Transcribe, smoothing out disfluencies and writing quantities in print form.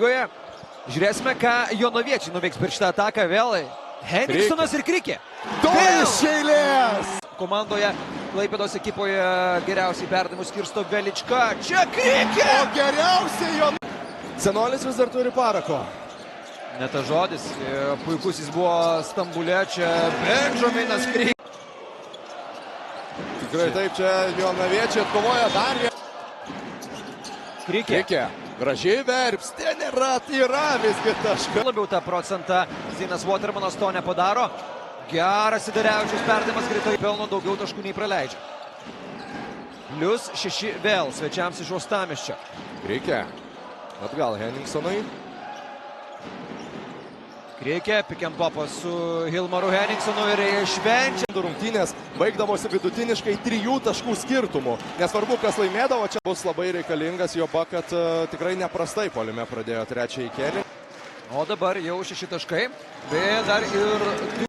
Žiūrėsime, ką jonaviečiai nuveiks per šitą ataką. Vėl Henningsonas ir Krikė. Iš eilės! Komandoje Klaipėdos ekipoje geriausiai perdavimus skirsto Velička. Čia Krikė! O geriausiai jo... Senolis vis dar turi parako. Ne tas žodis. Puikus jis buvo Stambule. Čia Benjaminas Krikė. Tikrai taip, čia jonaviečiai atkovoja dar vieną. Krikė. Gražiai verpstė, nėra, tai yra visgi taškas. Labiau tą procentą Zinas Watermanas to nepadaro. Geras Sidarevičius perdavimas greitai pelno daugiau taškų nei praleidžia. Plius 6 vėl svečiams iš Uostamiesčio. Krikė. Atgal Henningsonui. Krikė, pick and popas su Hilmaru Henningsonu ir švenčia. Rungtynės baigdavosi vidutiniškai 3 taškų skirtumų. Nesvarbu, kas laimėdavo, čia bus labai reikalingas Joba, kad tikrai neprastai puolime pradėjo trečiąjį kėlinį. O dabar jau 6 taškai, bet dar ir